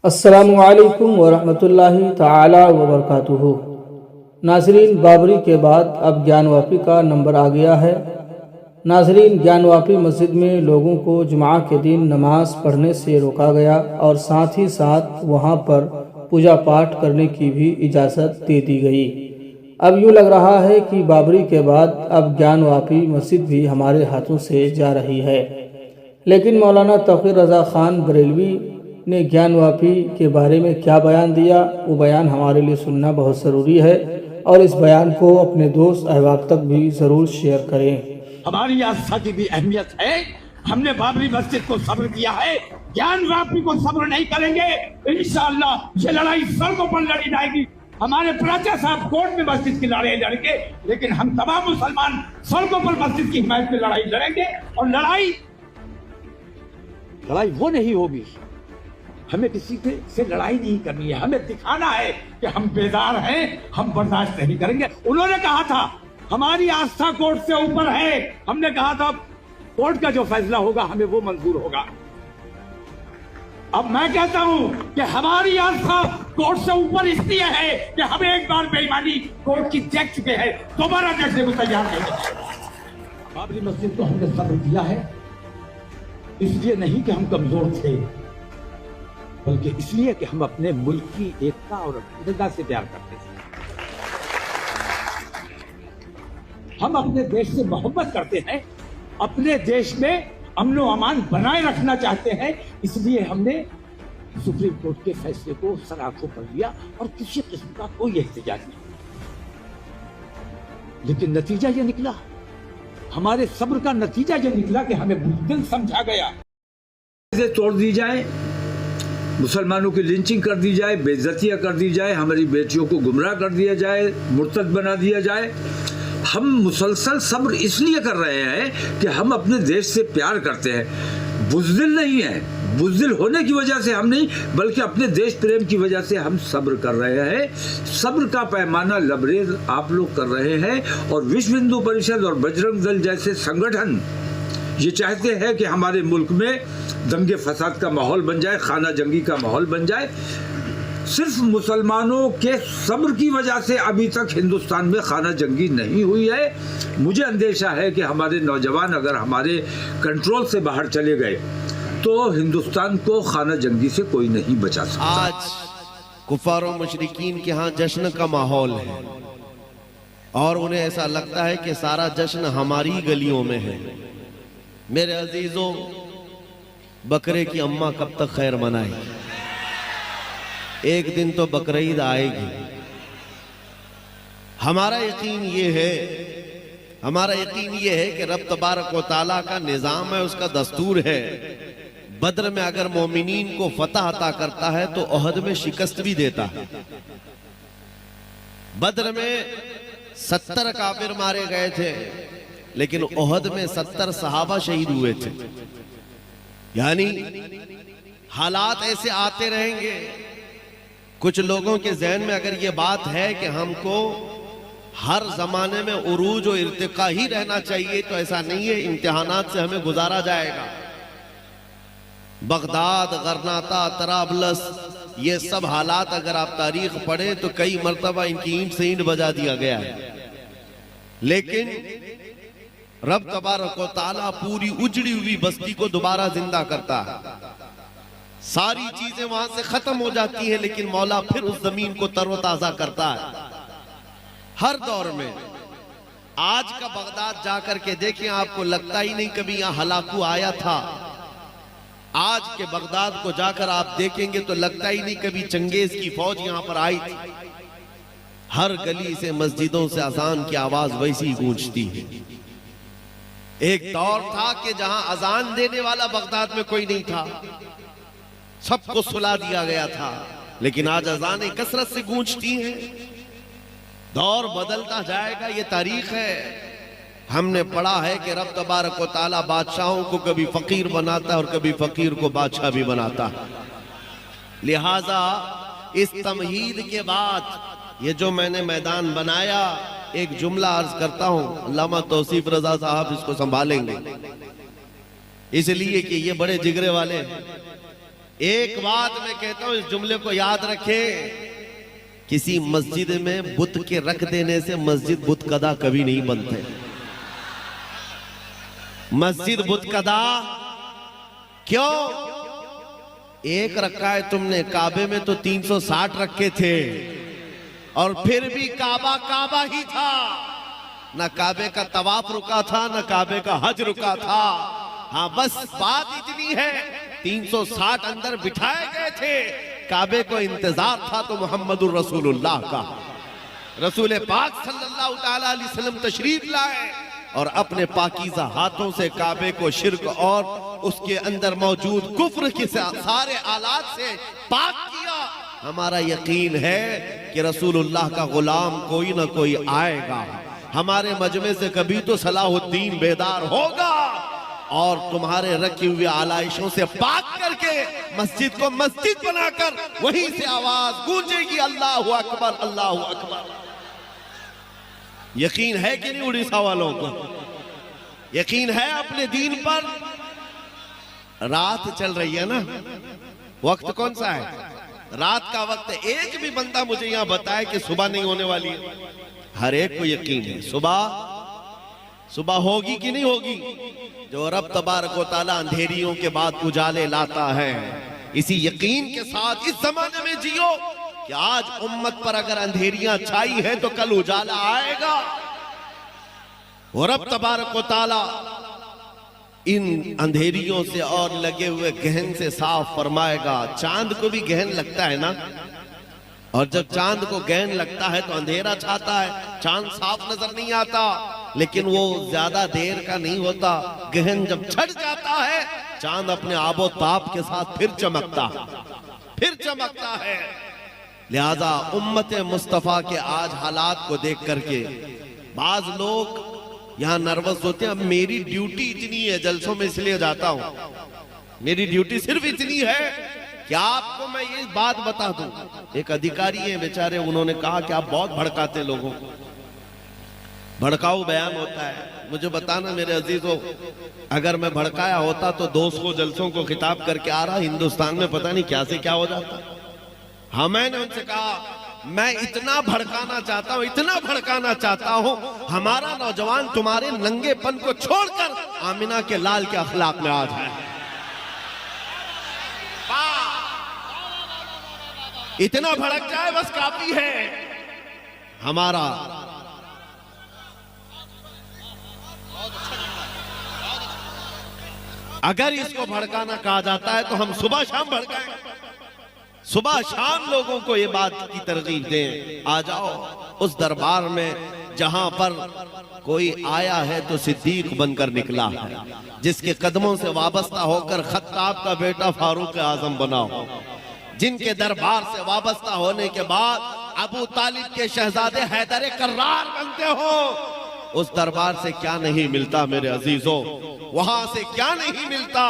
अस्सलामुअलैकुम वरहमतुल्लाहि ताला वबरकातुहू। नाज़रीन, बाबरी के बाद अब ज्ञानवापी का नंबर आ गया है। नाज़रीन, ज्ञानवापी मस्जिद में लोगों को जुमा के दिन नमाज पढ़ने से रोका गया और साथ ही साथ वहां पर पूजा पाठ करने की भी इजाज़त दे दी गई। अब यूँ लग रहा है कि बाबरी के बाद अब ज्ञानवापी मस्जिद भी हमारे हाथों से जा रही है। लेकिन मौलाना तौक़ीर रज़ा ख़ान बरेलवी ने ज्ञानवापी के बारे में क्या बयान दिया, वो बयान हमारे लिए सुनना बहुत ज़रूरी है और इस बयान को अपने दोस्त अहबाब तक भी ज़रूर शेयर करें। हमारी आस्था की भी अहमियत है। हमने बाबरी मस्जिद को सब्र किया है, ज्ञानवापी को सब्र नहीं करेंगे। इंशाअल्लाह ये लड़ाई सड़कों पर लड़ी जाएगी। हमारे प्राचा साहब कोर्ट में मस्जिद की लड़ाई लड़के, लेकिन हम तमाम मुसलमान सड़कों पर मस्जिद की हिमायत में लड़ाई लड़ेंगे। और लड़ाई वो नहीं होगी। हमें किसी से लड़ाई नहीं करनी है, हमें दिखाना है कि हम बेदार हैं, हम बर्दाश्त नहीं करेंगे। उन्होंने कहा था हमारी आस्था कोर्ट से ऊपर है, हमने कहा था कोर्ट का जो फैसला होगा हमें वो मंजूर होगा। अब मैं कहता हूं कि हमारी आस्था कोर्ट से ऊपर इसलिए है कि हम एक बार बेईमानी कोर्ट की देख चुके हैं, दोबारा देखने को तैयार नहीं है। बाबरी मस्जिद को हमने सब्र किया है, इसलिए नहीं कि हम कमजोर थे, बल्कि इसलिए कि हम अपने मुल्क की एकता और अखंडता से प्यार करते थे। हम अपने देश से मोहब्बत करते हैं, अपने देश में अमन व अमान बनाए रखना चाहते हैं। इसलिए हमने सुप्रीम कोर्ट के फैसले को सर आंखों पर लिया और किसी किस्म का कोई एहतजाज नहीं। लेकिन नतीजा ये निकला, हमारे सब्र का नतीजा ये निकला कि हमें बुज़दिल समझा गया। तोड़ दी जाए, मुसलमानों की लिंचिंग कर दी जाए, बेइज्जतियां कर दी जाए, हमारी बेटियों को गुमराह कर दिया जाए, मुर्तद बना दिया जाए। हम मुसलसल सब्र इसलिए कर रहे हैं कि हम अपने देश से प्यार करते हैं, बुज़दिल नहीं है। बुज़दिल होने की वजह से हम नहीं, बल्कि अपने देश प्रेम की वजह से हम सब्र कर रहे हैं। सब्र का पैमाना लबरेज आप लोग कर रहे हैं। और विश्व हिंदू परिषद और बजरंग दल जैसे संगठन ये चाहते हैं कि हमारे मुल्क में दंगे फसाद का माहौल बन जाए, खाना जंगी का माहौल बन जाए। सिर्फ मुसलमानों के सब्र की वजह से अभी तक हिंदुस्तान में खाना जंगी नहीं हुई है। मुझे अंदेशा है कि हमारे नौजवान अगर हमारे कंट्रोल से बाहर चले गए तो हिंदुस्तान को खाना जंगी से कोई नहीं बचा सकता। आज कुफार और मुशरिकीन के यहाँ जश्न का माहौल है और उन्हें ऐसा लगता है कि सारा जश्न हमारी गलियों में है। मेरे अजीजों, बकरे की अम्मा कब तक खैर मनाए? एक दिन तो बकरीद आएगी। हमारा यकीन ये है कि रब तबारक व तआला का निजाम है, उसका दस्तूर है। बद्र में अगर मोमिनीन को फतह अता करता है तो ओहद में शिकस्त भी देता है। बद्र में 70 काफिर मारे गए थे, लेकिन ओहद में 70 सहाबा शहीद हुए थे। यानी हालात ऐसे आते रहेंगे। कुछ लोगों के जहन में अगर ये बात है कि हमको हर जमाने में उरूज और इर्तिका ही रहना चाहिए, तो ऐसा नहीं है। इम्तिहानात से हमें गुजारा जाएगा। बगदाद, गरनाता, तराबलस, ये सब हालात अगर आप तारीख पढ़े तो कई मर्तबा इनकी ईंट से ईंट बजा दिया गया है। लेकिन रब तबारक व तआला पूरी उजड़ी हुई बस्ती को दोबारा जिंदा करता है। सारी चीजें वहां से खत्म हो जाती है, लेकिन मौला फिर उस जमीन को तरोताजा करता है हर दौर में। आज का बगदाद जाकर के देखें, आपको लगता ही नहीं कभी यहां हलाकू आया था। आज के बगदाद को जाकर आप देखेंगे तो लगता ही नहीं कभी चंगेज की फौज यहां पर आई थी। हर गली से, मस्जिदों से अजान की आवाज वैसी गूंजती है। एक दौर था कि जहां अजान देने वाला बगदाद में कोई नहीं था, सबको सुला दिया गया था। लेकिन आज अजानें कसरत से गूंजती हैं। दौर बदलता जाएगा, ये तारीख है। हमने पढ़ा है कि रब तबारक व तआला बादशाहों को कभी फकीर बनाता है और कभी फकीर को बादशाह भी बनाता है। लिहाजा इस तमहीद के बाद ये जो मैंने मैदान बनाया, एक जुमला अर्ज करता हूं, अल्लामा तौसीफ रजा साहब इसको संभालेंगे, इसलिए कि ये बड़े जिगरे वाले हैं। एक बात मैं कहता हूं, इस जुमले को याद रखें, किसी मस्जिद में बुत के रख देने से मस्जिद बुत कदा कभी नहीं बनते। मस्जिद बुत कदा क्यों? एक रखा है तुमने, काबे में तो 360 रखे थे और फिर भी काबा काबा ही था। न काबे का तवाफ रुका था, न काबे का हज रुका था। हाँ, बस बात इतनी है 360 अंदर बिठाए गए थे। काबे को इंतजार था तो मोहम्मदुर रसूलुल्लाह का। रसूल पाक सल्लल्लाहु ताला अलैहि वसल्लम तशरीफ लाए और अपने पाकीज़ा हाथों से काबे को शिर्क और उसके अंदर मौजूद कुफ्र के सारे आलात से पाक किया। हमारा यकीन है कि रसूलुल्लाह का गुलाम कोई ना कोई आएगा, हमारे मजमे से कभी तो सलाहुद्दीन बेदार होगा और तुम्हारे रखी हुए आलाइशों से पाक करके मस्जिद को मस्जिद बनाकर वहीं से आवाज गूंजेगी, अल्लाहु अकबर, अल्लाहु अकबर। यकीन है कि नहीं उड़ीसा वालों को? यकीन है अपने दीन पर? रात चल रही है ना, वक्त कौन सा है? रात का वक्त है। एक भी बंदा मुझे यहां बताए कि सुबह नहीं होने वाली है। हर एक को यकीन है सुबह होगी कि नहीं होगी। जो रब तबारक व तआला अंधेरियों के बाद उजाले लाता है, इसी यकीन के साथ इस जमाने में जियो कि आज उम्मत पर अगर अंधेरियां छाई है तो कल उजाला आएगा। और रब तबारक व तआला इन अंधेरियों से और लगे हुए गहन से साफ फरमाएगा। चांद को भी गहन लगता है ना, और जब चांद को गहन लगता है तो अंधेरा छाता है, चांद साफ नजर नहीं आता, लेकिन वो ज्यादा देर का नहीं होता। गहन जब छट जाता है, चांद अपने आबो ताप के साथ फिर चमकता है। लिहाजा उम्मत मुस्तफा के आज हालात को देख करके बाज लोग यहाँ नर्वस होते हैं। अब मेरी ड्यूटी इतनी है, जलसों में इसलिए जाता हूं, मेरी ड्यूटी सिर्फ इतनी है कि आपको मैं ये बात बता दूं। एक अधिकारी है बेचारे, उन्होंने कहा कि आप बहुत भड़काते लोगों को, भड़काऊ बयान होता है। मुझे बताना मेरे अजीजों, अगर मैं भड़काया होता तो 200 जलसों को खिताब करके आ रहा, हिंदुस्तान में पता नहीं क्या से क्या हो जाता। हाँ, मैंने उनसे कहा मैं इतना भड़काना चाहता हूं, इतना भड़काना चाहता हूं, हमारा नौजवान तुम्हारे नंगेपन को छोड़कर आमिना के लाल के अखलाक में आ जाए। इतना भड़क जाए बस काफी है। हमारा अगर इसको भड़काना कहा जाता है तो हम सुबह शाम भड़काएं, सुबह शाम लोगों को ये बात की तरगीब दें, आ जाओ उस दरबार में जहां पर कोई आया है तो सिद्दीक बनकर निकला है, जिसके कदमों से वाबस्ता होकर खत्ताब का बेटा फारूक आजम बना हो, जिनके दरबार से वाबस्ता होने के बाद अबू तालिब के शहजादे हैदर कर्रार बनते हो। उस दरबार से क्या नहीं मिलता मेरे अजीजों, वहां से क्या नहीं मिलता।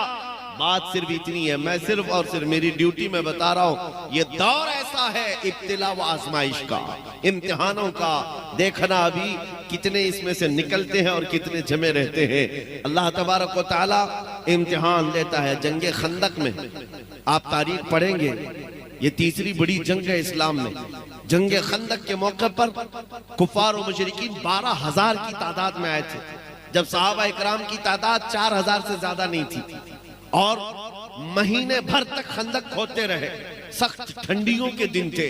बात सिर्फ इतनी है, मैं सिर्फ और सिर्फ मेरी ड्यूटी में बता रहा हूं, ये दौर ऐसा है इब्तिला व आजमाइश का, इम्तिहानों का। देखना अभी कितने इसमें से निकलते हैं और कितने जमे रहते हैं। अल्लाह तबारक व तआला इम्तिहान लेता है। जंगे खंदक में आप तारीख पढ़ेंगे, ये तीसरी बड़ी जंग है इस्लाम में। जंगे खंदक के मौके पर कुफार और मुशरिकीन 12,000 की तादाद में आए थे, जब सहाबा इकराम की तादाद 4,000 से ज्यादा नहीं थी, और महीने भर तक खंदक खोदते रहे। सख्त ठंडियों के दिन थे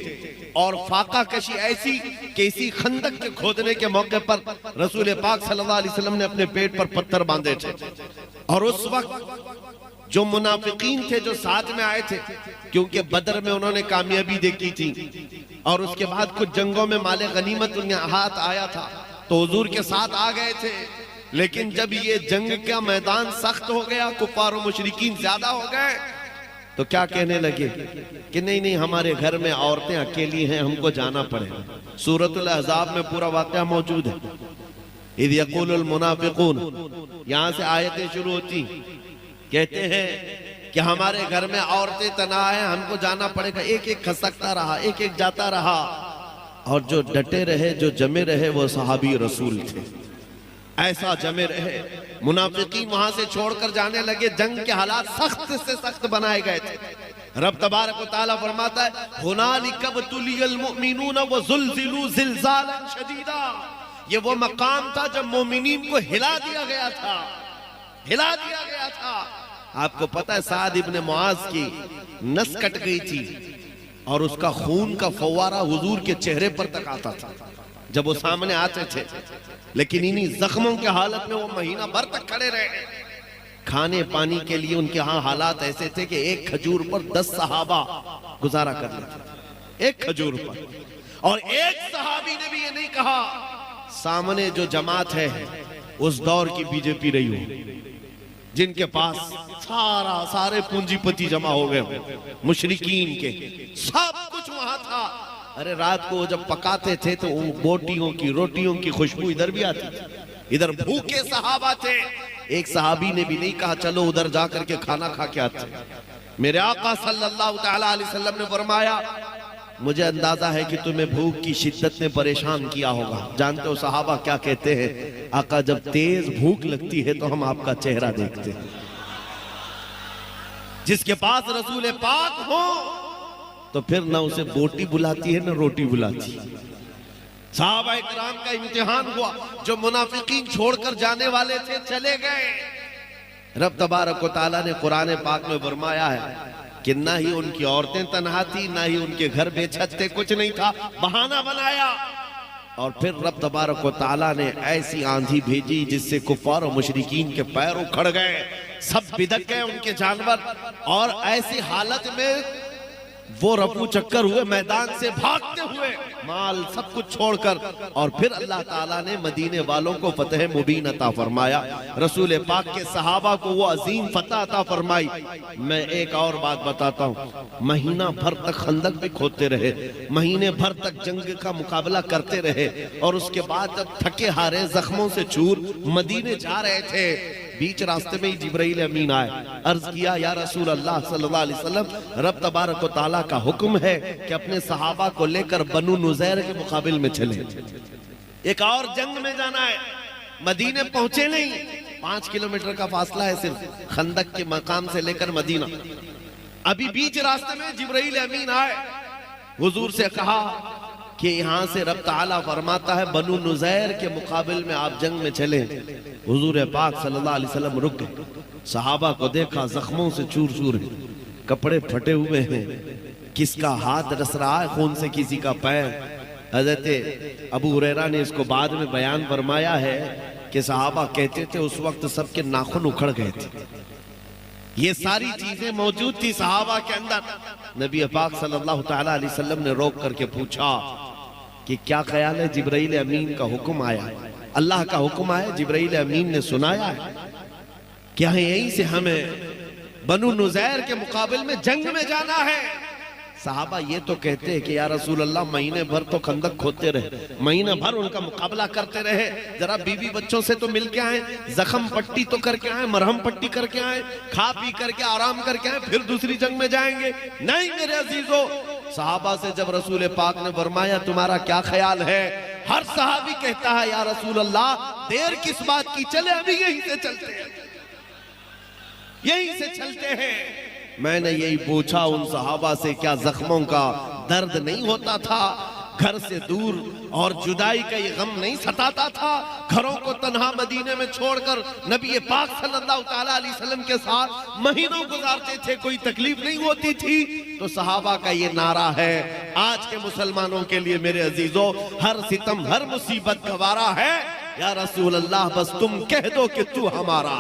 और फाका कशी ऐसी कि इसी खंदक के खोदने के मौके पर रसूल पाक सल्लल्लाहु अलैहि वसल्लम ने अपने पेट पर पत्थर बांधे थे। और उस वक्त जो मुनाफिकीन थे जो साथ में आए थे, क्योंकि बदर में उन्होंने कामयाबी देखी थी और उसके बाद कुछ जंगों में माले गनीमत उनके हाथ आया था, तो हुजूर के साथ आ गए थे। लेकिन जब ये जंग का मैदान सख्त हो गया, कुफार और मुशरिकीन ज्यादा हो गए, तो क्या कहने लगे कि नहीं नहीं, हमारे घर में औरतें अकेली हैं, हमको जाना पड़ेगा। सूरतुल अहज़ाब में पूरा वाक़या मौजूद है। इज़ यक़ूलुल मुनाफ़िक़ून, यहाँ से आयतें शुरू होती, कहते हैं कि हमारे घर में औरतें तना है, हमको जाना पड़ेगा। एक एक खसकता रहा, एक एक जाता रहा, और जो डटे रहे, जो जमे रहे, वो सहाबी रसूल थे। ऐसा जमे रहे, मुनाफिकीन वहां से छोड़कर जाने लगे। जंग के हालात सख्त से सख्त बनाए गए थे। रब तबारक व तआला फरमाता है हुनालिका बतुलियल मुमिनून व ज़ुलज़िलू ज़िलज़ालन शदीदा। ये वो मकाम था जब मोमिनीन को हिला दिया गया था, हिला दिया गया था। आपको पता है साद इब्ने मुआज की नस कट गई थी और उसका खून का फव्वारा हुजूर के चेहरे पर तक आता था जब वो सामने आते थे, लेकिन इन्हीं जख्मों के हालत में वो महीना भर तक खड़े रहे। खाने पानी के लिए उनके यहाँ हालात ऐसे थे कि एक खजूर पर 10 सहाबा गुजारा कर लेते, एक खजूर पर। और एक सहाबी ने भी ये नहीं कहा सामने जो जमात है उस दौर की बीजेपी रही हो, जिनके पास सारे पूंजीपति जमा हो गए, मुशरिकीन के सब कुछ वहां था। अरे रात को जब पकाते थे तो बोटियों की रोटियों की खुशबू इधर भी आती थी, इधर भूखे सहाबा थे। एक सहाबी ने भी नहीं कहा चलो उधर जाकर के खाना खा के आते। मेरे आका सल्लल्लाहु तआला अलैहि वसल्लम ने फरमाया मुझे अंदाजा है कि तुम्हें भूख की शिद्दत ने परेशान किया होगा। जानते हो सहाबा क्या कहते हैं? आका जब तेज भूख लगती है तो हम आपका चेहरा देखते हैं। जिसके पास रसूल पाक हो तो फिर ना उसे बोटी बुलाती है ना रोटी बुलाती है। सहाबा इकराम का इम्तिहान हुआ, जो मुनाफिकीन छोड़कर जाने वाले थे चले गए। रब तबारक व तआला ने कुरान पाक में फरमाया है कि ना ही उनकी औरतें तन्हा थी, ना ही उनके घर बेछत थे, कुछ नहीं था, बहाना बनाया। और फिर रब तबारक व तआला ने ऐसी आंधी भेजी जिससे कुफार और मुशरिकीन के पैर उखड़ गए, सब बिदक गए उनके जानवर। और ऐसी हालत में वो रफू चक्कर हुए, मैदान से भागते हुए, माल सब कुछ छोड़कर। और फिर अल्लाह ताला ने मदीने वालों को फतह मुबीन अता फरमाया, रसूल पाक के सहाबा को वो अजीम फतह अता फरमाई। मैं एक और बात बताता हूँ, महीना भर तक खंदक भी खोदते रहे, महीने भर तक जंग का मुकाबला करते रहे। और उसके बाद जब थके हारे जख्मों से चूर मदीने जा रहे थे, बीच रास्ते में ही जिब्राइल अमीन आए, अर्ज किया या रसूल अल्लाह सल्लल्लाहु अलैहि वसल्लम रब तबारक व तआला का हुक्म है कि अपने सहाबा को लेकर बनु नुज़ैर के मुकाबिल में चले, एक और जंग में जाना है। मदीने पहुंचे नहीं, 5 किलोमीटर का फासला है सिर्फ खंदक के मकाम से लेकर मदीना। अभी बीच रास्ते में जिब्राइल अमीन आए, हुजूर से कहा कि यहाँ से रब ताला फरमाता है बनु नुज़ैर के मुकाबिल में आप जंग में चले। हुजूर पाक सल्लल्लाहु अलैहि वसल्लम रुक गए, सहाबा को देखा जख्मों से चूर चूर है, कपड़े फटे हुए हैं, किसका हाथ रस रहा है खून से, किसी का पैर। हज़रत अबू हुरैरा ने इसको बाद में बयान फरमाया है कि सहाबा कहते थे उस वक्त सबके नाखून उखड़ गए थे। ये सारी चीजें मौजूद थी सहाबा के अंदर। नबी पाक सल्लल्लाहु तआला अलैहि वसल्लम ने रोक करके पूछा कि क्या ख्याल है? जिब्राइल अमीन का हुक्म आया, अल्लाह का हुक्म आया, जिब्राइल अमीन ने सुनाया है, क्या यहीं से हमें बनु नुज़ैर के मुकाबिल में जंग में जाना है? साहबा ये तो कहते हैं कि या रसूल अल्लाह महीने भर तो खंदक खोदते रहे, महीने भर उनका मुकाबला करते रहे, जरा बीवी बच्चों से तो मिल के आए, जख्म पट्टी तो करके आए, मरहम पट्टी करके आए, खा पी करके आराम करके आए, फिर दूसरी जंग में जाएंगे। नहीं मेरे अजीजों, सहाबा से जब रसूल पाक ने फरमाया तुम्हारा क्या ख्याल है, हर सहाबी कहता है या रसूल अल्लाह देर किस बात की, चले अभी यहीं से चलते हैं, यहीं से चलते हैं। मैंने यही पूछा उन सहाबा से, क्या जख्मों का दर्द नहीं होता था, घर से दूर और जुदाई का ये गम नहीं सताता था, घरों को तन्हा मदीने में छोड़कर नबी पाक सल्लल्लाहु तआला अलैहि वसल्लम के साथ महीनों गुजारते थे, कोई तकलीफ नहीं होती थी? तो सहाबा का ये नारा है आज के मुसलमानों के लिए मेरे अजीजों, हर सितम हर मुसीबत गवारा है, या रसूल अल्लाह बस तुम कह दो कि तू हमारा।